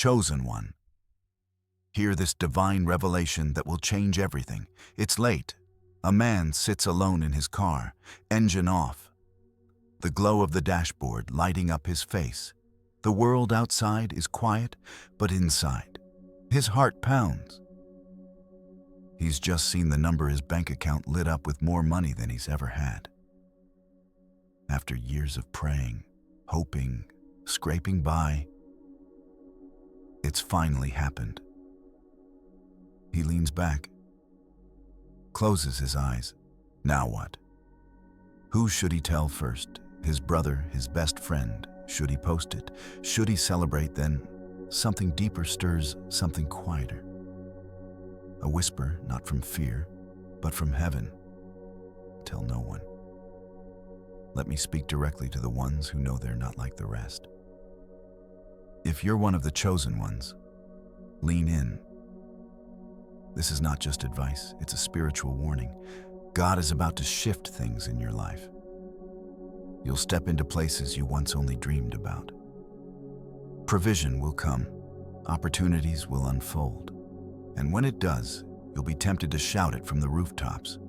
chosen one. Hear this divine revelation that will change everything. It's late. A man sits alone in his car, engine off. The glow of the dashboard lighting up his face. The world outside is quiet, but inside, his heart pounds. He's just seen the number his bank account lit up with more money than he's ever had. After years of praying, hoping, scraping by, it's finally happened. He leans back, closes his eyes. Now what? Who should he tell first? His brother, his best friend? Should he post it? Should he celebrate? Then something deeper stirs, something quieter. A whisper, not from fear, but from heaven. Tell no one. Let me speak directly to the ones who know they're not like the rest. If you're one of the chosen ones, lean in. This is not just advice, it's a spiritual warning. God is about to shift things in your life. You'll step into places you once only dreamed about. Provision will come, opportunities will unfold, and when it does, you'll be tempted to shout it from the rooftops.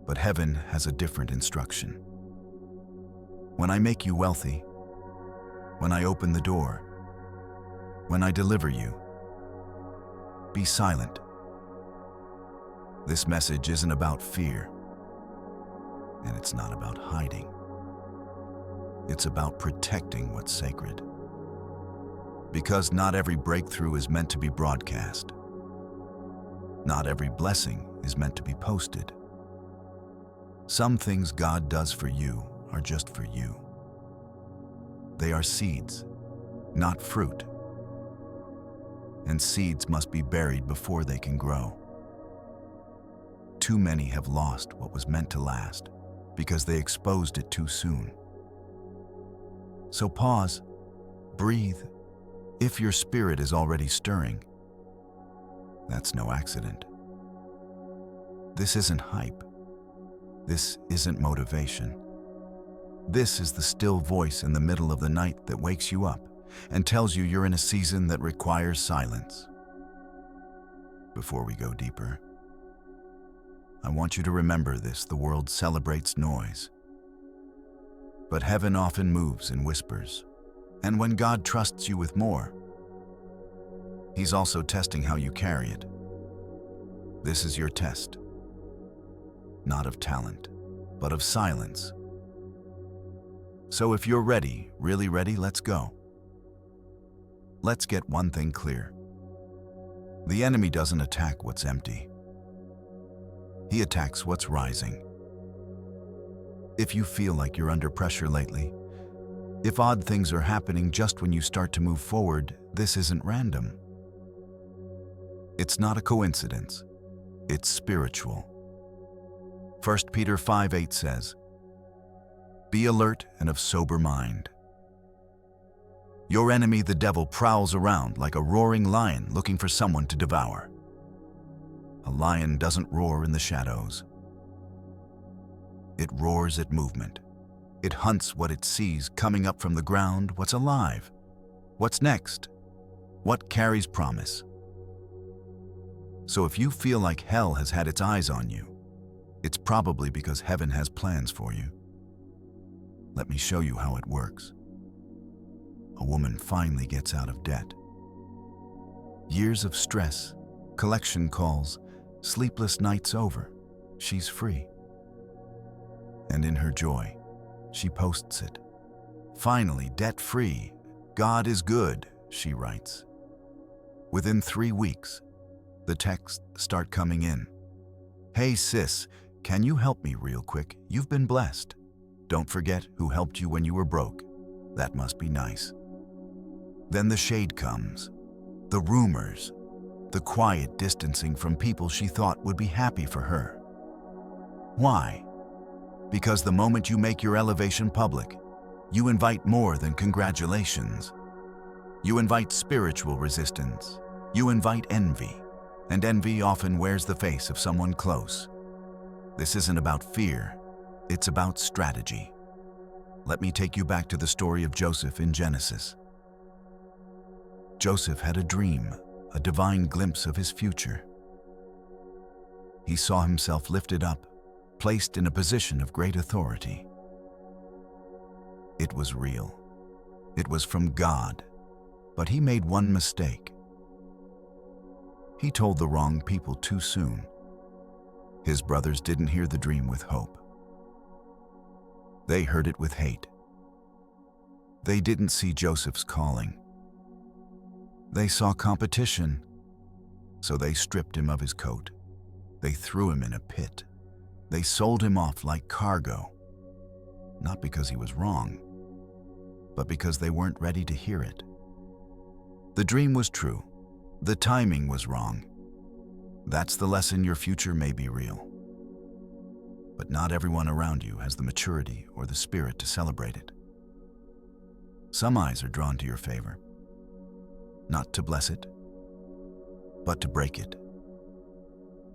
But heaven has a different instruction. When I make you wealthy, when I open the door, when I deliver you, be silent. This message isn't about fear, and it's not about hiding. It's about protecting what's sacred. Because not every breakthrough is meant to be broadcast. Not every blessing is meant to be posted. Some things God does for you are just for you. They are seeds, not fruit. And seeds must be buried before they can grow. Too many have lost what was meant to last because they exposed it too soon. So pause, breathe. If your spirit is already stirring, that's no accident. This isn't hype. This isn't motivation. This is the still voice in the middle of the night that wakes you up and tells you you're in a season that requires silence. Before we go deeper, I want you to remember this: the world celebrates noise, but heaven often moves in whispers. And when God trusts you with more, He's also testing how you carry it. This is your test, not of talent, but of silence. So if you're ready, really ready, let's go. Let's get one thing clear. The enemy doesn't attack what's empty. He attacks what's rising. If you feel like you're under pressure lately, if odd things are happening just when you start to move forward, this isn't random. It's not a coincidence. It's spiritual. 1 Peter 5:8 says, "Be alert and of sober mind." Your enemy, the devil, prowls around like a roaring lion looking for someone to devour. A lion doesn't roar in the shadows. It roars at movement. It hunts what it sees coming up from the ground, what's alive, what's next, what carries promise. So if you feel like hell has had its eyes on you, it's probably because heaven has plans for you. Let me show you how it works. A woman finally gets out of debt. Years of stress, collection calls, sleepless nights over. She's free. And in her joy, she posts it. Finally, debt-free. God is good, she writes. Within 3 weeks, the texts start coming in. Hey sis, can you help me real quick? You've been blessed. Don't forget who helped you when you were broke. That must be nice. Then the shade comes. The rumors. The quiet distancing from people she thought would be happy for her. Why? Because the moment you make your elevation public, you invite more than congratulations. You invite spiritual resistance. You invite envy. And envy often wears the face of someone close. This isn't about fear. It's about strategy. Let me take you back to the story of Joseph in Genesis. Joseph had a dream, a divine glimpse of his future. He saw himself lifted up, placed in a position of great authority. It was real. It was from God, but he made one mistake. He told the wrong people too soon. His brothers didn't hear the dream with hope. They heard it with hate. They didn't see Joseph's calling. They saw competition, so they stripped him of his coat. They threw him in a pit. They sold him off like cargo, not because he was wrong, but because they weren't ready to hear it. The dream was true. The timing was wrong. That's the lesson. Your future may be real, but not everyone around you has the maturity or the spirit to celebrate it. Some eyes are drawn to your favor, not to bless it, but to break it.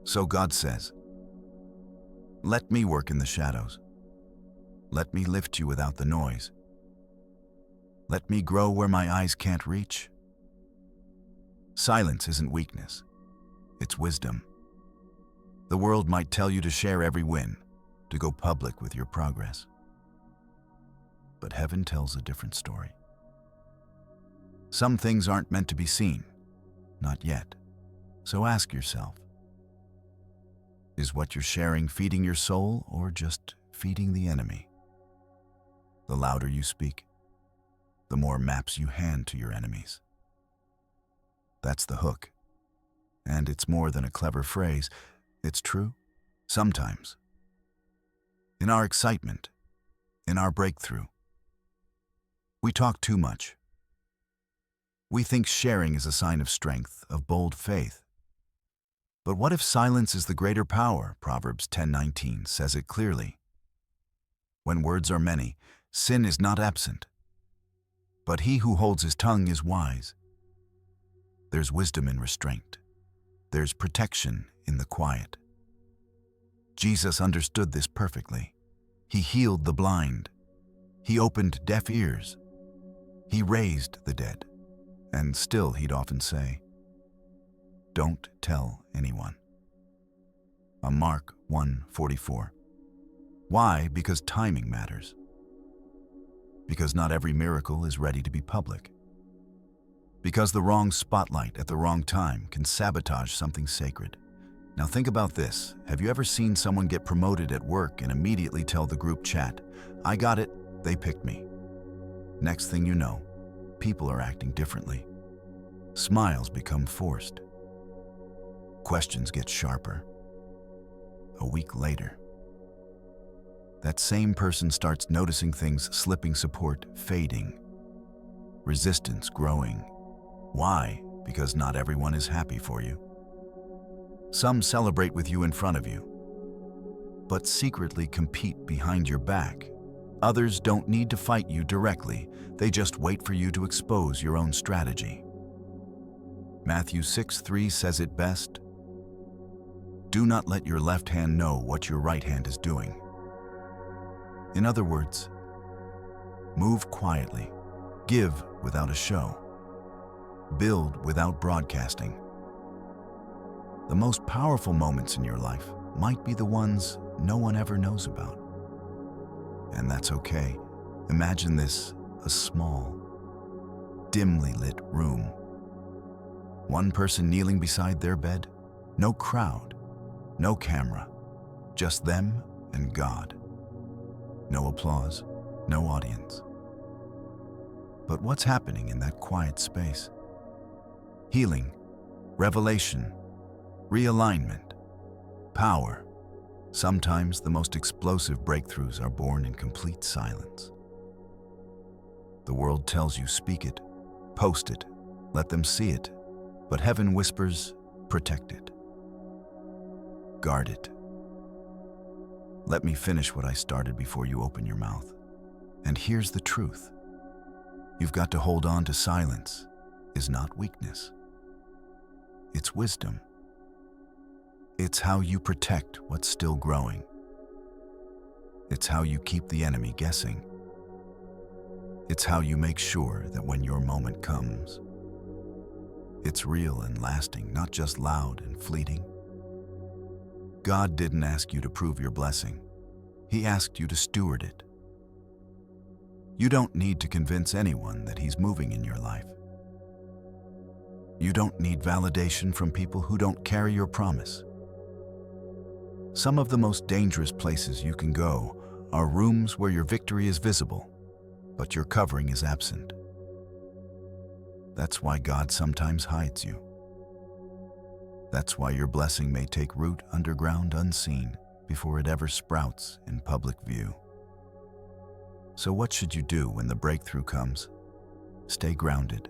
So God says, "Let me work in the shadows. Let me lift you without the noise. Let me grow where my eyes can't reach." Silence isn't weakness, it's wisdom. The world might tell you to share every win, to go public with your progress. But heaven tells a different story. Some things aren't meant to be seen, not yet. So ask yourself, is what you're sharing feeding your soul or just feeding the enemy? The louder you speak, the more maps you hand to your enemies. That's the hook. And it's more than a clever phrase. It's true, sometimes. In our excitement, in our breakthrough, we talk too much. We think sharing is a sign of strength, of bold faith. But what if silence is the greater power? Proverbs 10:19 says it clearly. When words are many, sin is not absent. But he who holds his tongue is wise. There's wisdom in restraint. There's protection in the quiet. Jesus understood this perfectly. He healed the blind. He opened deaf ears. He raised the dead. And still he'd often say, "Don't tell anyone." On Mark 1:44. Why? Because timing matters. Because not every miracle is ready to be public. Because the wrong spotlight at the wrong time can sabotage something sacred. Now think about this. Have you ever seen someone get promoted at work and immediately tell the group chat, "I got it, they picked me"? Next thing you know, people are acting differently. Smiles become forced. Questions get sharper. A week later, that same person starts noticing things slipping, support fading, resistance growing. Why? Because not everyone is happy for you. Some celebrate with you in front of you, but secretly compete behind your back. Others don't need to fight you directly, they just wait for you to expose your own strategy. Matthew 6:3 says it best, "Do not let your left hand know what your right hand is doing." In other words, move quietly, give without a show, build without broadcasting. The most powerful moments in your life might be the ones no one ever knows about. And that's okay. Imagine this, a small, dimly lit room. One person kneeling beside their bed, no crowd, no camera, just them and God. No applause, no audience. But what's happening in that quiet space? Healing, revelation, realignment, power. Sometimes the most explosive breakthroughs are born in complete silence. The world tells you speak it, post it, let them see it, but heaven whispers, protect it, guard it. Let me finish what I started before you open your mouth. And here's the truth. You've got to hold on to silence is not weakness. It's wisdom. It's how you protect what's still growing. It's how you keep the enemy guessing. It's how you make sure that when your moment comes, It's real and lasting, not just loud and fleeting. God didn't ask you to prove your blessing. He asked you to steward it. You don't need to convince anyone that He's moving in your life. You don't need validation from people who don't carry your promise. Some of the most dangerous places you can go are rooms where your victory is visible, but your covering is absent. That's why God sometimes hides you. That's why your blessing may take root underground unseen before it ever sprouts in public view. So what should you do when the breakthrough comes? Stay grounded.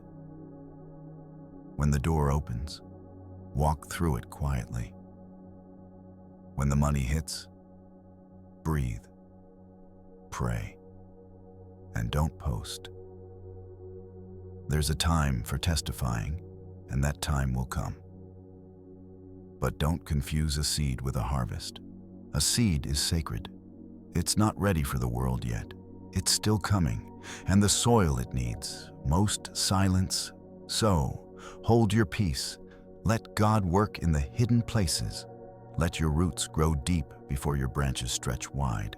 When the door opens, walk through it quietly. When the money hits, breathe, pray, and don't post. There's a time for testifying, and that time will come. But don't confuse a seed with a harvest. A seed is sacred. It's not ready for the world yet. It's still coming, and the soil it needs, most silence. So, hold your peace. Let God work in the hidden places. Let your roots grow deep before your branches stretch wide.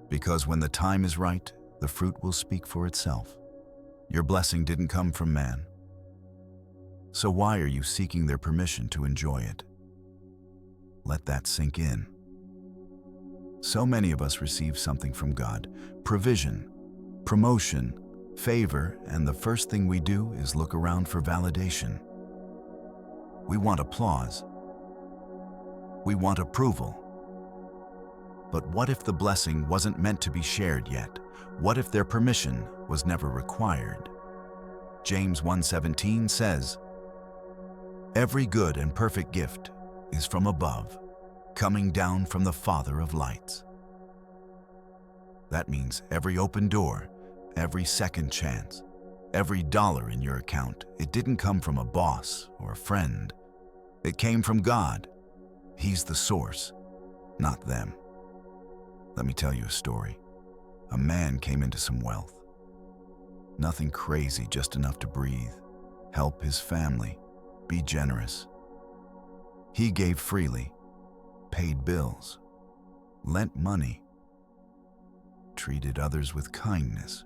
Because when the time is right, the fruit will speak for itself. Your blessing didn't come from man. So why are you seeking their permission to enjoy it? Let that sink in. So many of us receive something from God: provision, promotion, favor, and the first thing we do is look around for validation. We want applause. We want approval. But what if the blessing wasn't meant to be shared yet? What if their permission was never required? James 1:17 says, "Every good and perfect gift is from above, coming down from the Father of lights." That means every open door, every second chance, every dollar in your account, it didn't come from a boss or a friend. It came from God. He's the source, not them. Let me tell you a story. A man came into some wealth. Nothing crazy, just enough to breathe, help his family, be generous. He gave freely, paid bills, lent money, treated others with kindness.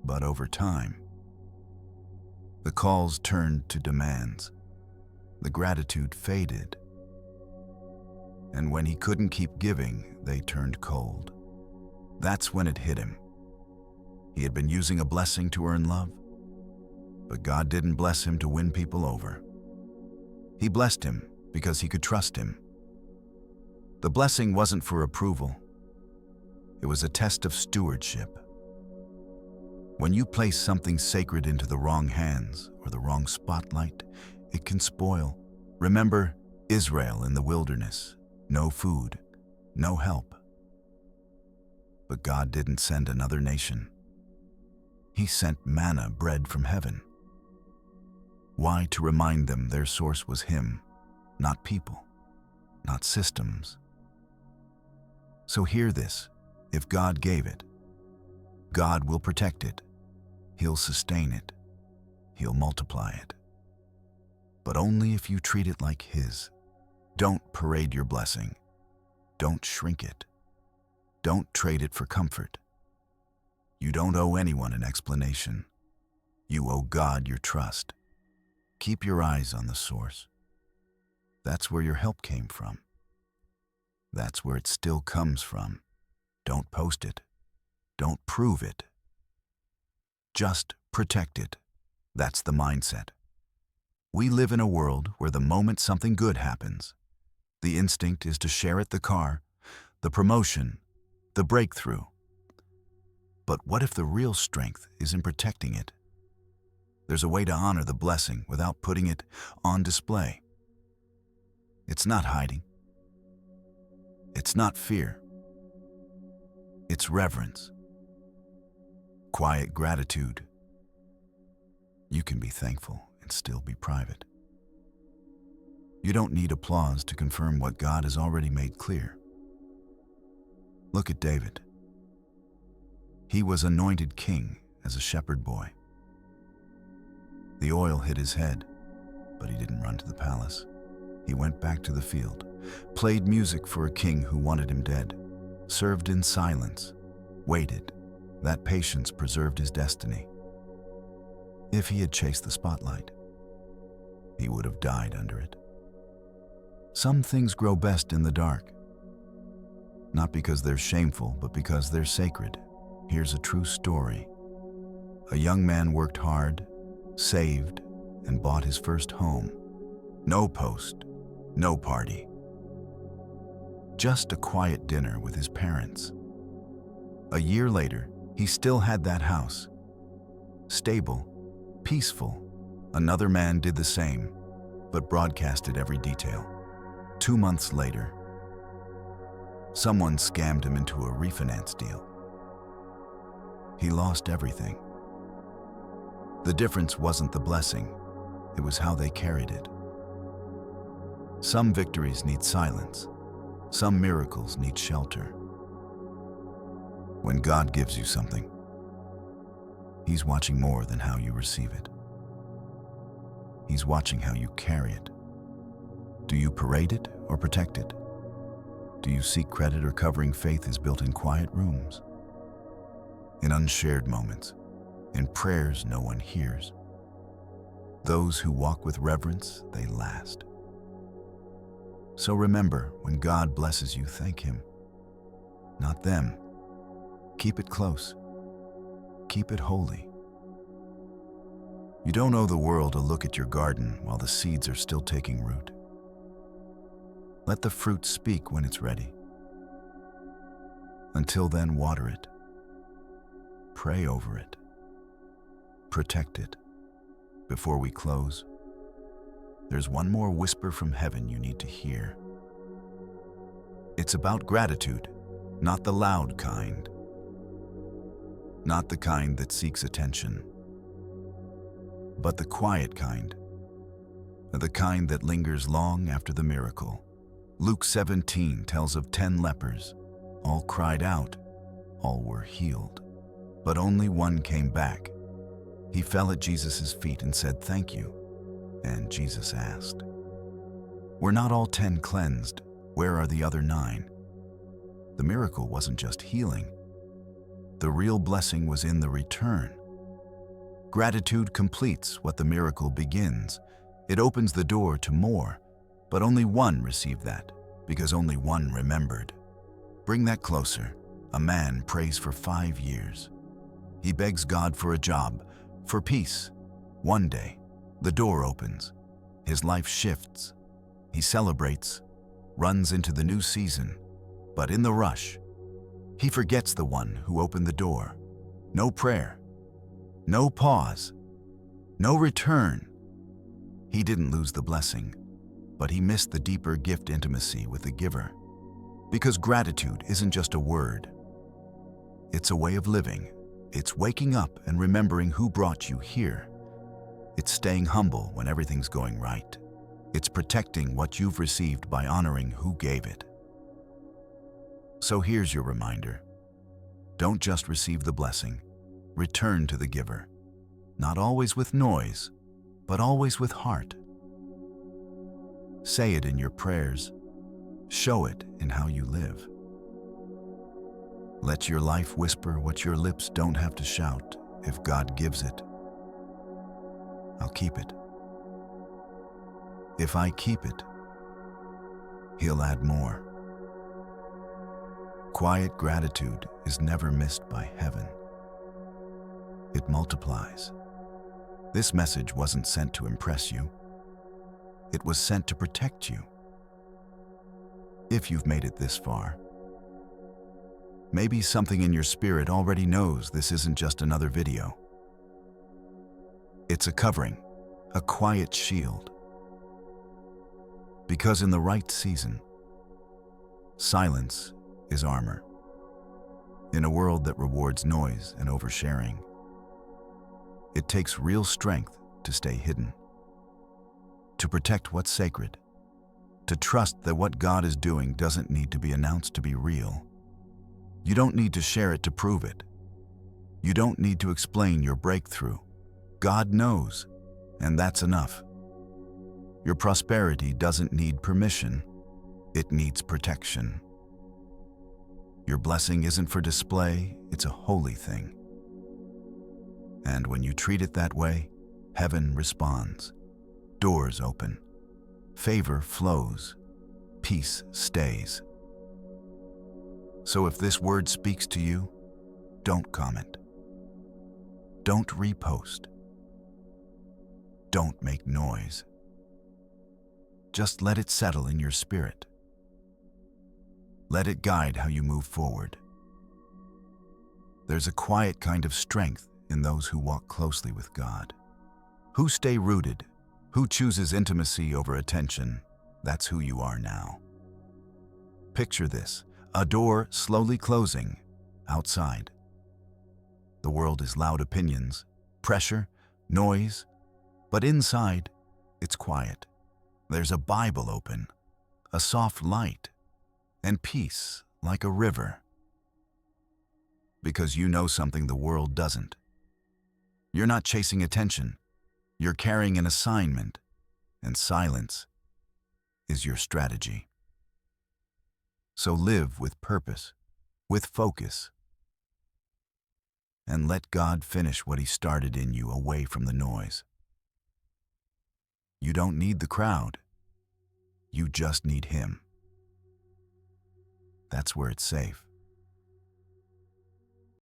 But over time, the calls turned to demands. The gratitude faded. And when he couldn't keep giving, they turned cold. That's when it hit him. He had been using a blessing to earn love, but God didn't bless him to win people over. He blessed him because he could trust him. The blessing wasn't for approval. It was a test of stewardship. When you place something sacred into the wrong hands or the wrong spotlight, it can spoil. Remember Israel in the wilderness. No food, no help. But God didn't send another nation. He sent manna, bread from heaven. Why? To remind them their source was Him, not people, not systems. So hear this: if God gave it, God will protect it. He'll sustain it. He'll multiply it. But only if you treat it like His. Don't parade your blessing. Don't shrink it. Don't trade it for comfort. You don't owe anyone an explanation. You owe God your trust. Keep your eyes on the source. That's where your help came from. That's where it still comes from. Don't post it. Don't prove it. Just protect it. That's the mindset. We live in a world where the moment something good happens, the instinct is to share it: the car, the promotion, the breakthrough. But what if the real strength is in protecting it? There's a way to honor the blessing without putting it on display. It's not hiding. It's not fear. It's reverence. Quiet gratitude. You can be thankful and still be private. You don't need applause to confirm what God has already made clear. Look at David. He was anointed king as a shepherd boy. The oil hit his head, but he didn't run to the palace. He went back to the field, played music for a king who wanted him dead, served in silence, waited. That patience preserved his destiny. If he had chased the spotlight, he would have died under it. Some things grow best in the dark, not because they're shameful, but because they're sacred. Here's a true story. A young man worked hard, saved, and bought his first home. No post, no party. Just a quiet dinner with his parents. A year later, he still had that house. Stable, peaceful. Another man did the same, but broadcasted every detail. 2 months later, someone scammed him into a refinance deal. He lost everything. The difference wasn't the blessing, it was how they carried it. Some victories need silence. Some miracles need shelter. When God gives you something, He's watching more than how you receive it. He's watching how you carry it. Do you parade it or protect it? Do you seek credit or covering faith is built in quiet rooms, in unshared moments, in prayers no one hears? Those who walk with reverence, they last. So remember, when God blesses you, thank Him, not them. Keep it close. Keep it holy. You don't owe the world a look at your garden while the seeds are still taking root. Let the fruit speak when it's ready. Until then, water it. Pray over it. Protect it. Before we close, there's one more whisper from heaven you need to hear. It's about gratitude, not the loud kind, not the kind that seeks attention, but the quiet kind, the kind that lingers long after the miracle. Luke 17 tells of 10 lepers. All cried out, all were healed, but only one came back. He fell at Jesus' feet and said, "Thank you." And Jesus asked, "Were not all 10 cleansed? Where are the other 9? The miracle wasn't just healing. The real blessing was in the return. Gratitude completes what the miracle begins. It opens the door to more, but only one received that, because only one remembered. Bring that closer. A man prays for 5 years. He begs God for a job, for peace. One day, the door opens. His life shifts. He celebrates, runs into the new season. But in the rush, he forgets the one who opened the door. No prayer, no pause, no return. He didn't lose the blessing, but he missed the deeper gift intimacy with the giver. Because gratitude isn't just a word. It's a way of living. It's waking up and remembering who brought you here. It's staying humble when everything's going right. It's protecting what you've received by honoring who gave it. So here's your reminder. Don't just receive the blessing. Return to the giver. Not always with noise, but always with heart. Say it in your prayers. Show it in how you live. Let your life whisper what your lips don't have to shout. If God gives it, I'll keep it. If I keep it, He'll add more. Quiet gratitude is never missed by heaven. It multiplies. This message wasn't sent to impress you. It was sent to protect you. If you've made it this far, maybe something in your spirit already knows this isn't just another video. It's a covering, a quiet shield. Because in the right season, silence is armor. In a world that rewards noise and oversharing, it takes real strength to stay hidden, to protect what's sacred, to trust that what God is doing doesn't need to be announced to be real. You don't need to share it to prove it. You don't need to explain your breakthrough. God knows, And that's enough. Your prosperity doesn't need permission. It needs protection. Your blessing isn't for display, it's a holy thing. And when you treat it that way, heaven responds. Doors open. Favor flows. Peace stays. So if this word speaks to you, don't comment. Don't repost. Don't make noise. Just let it settle in your spirit. Let it guide how you move forward. There's a quiet kind of strength in those who walk closely with God. Who stay rooted, who chooses intimacy over attention. That's who you are now. Picture this, a door slowly closing outside. The world is loud opinions, pressure, noise, but inside, it's quiet. There's a Bible open, a soft light, and peace like a river. Because you know something the world doesn't. You're not chasing attention. You're carrying an assignment, and silence is your strategy. So live with purpose, with focus, and let God finish what He started in you away from the noise. You don't need the crowd. You just need Him. That's where it's safe.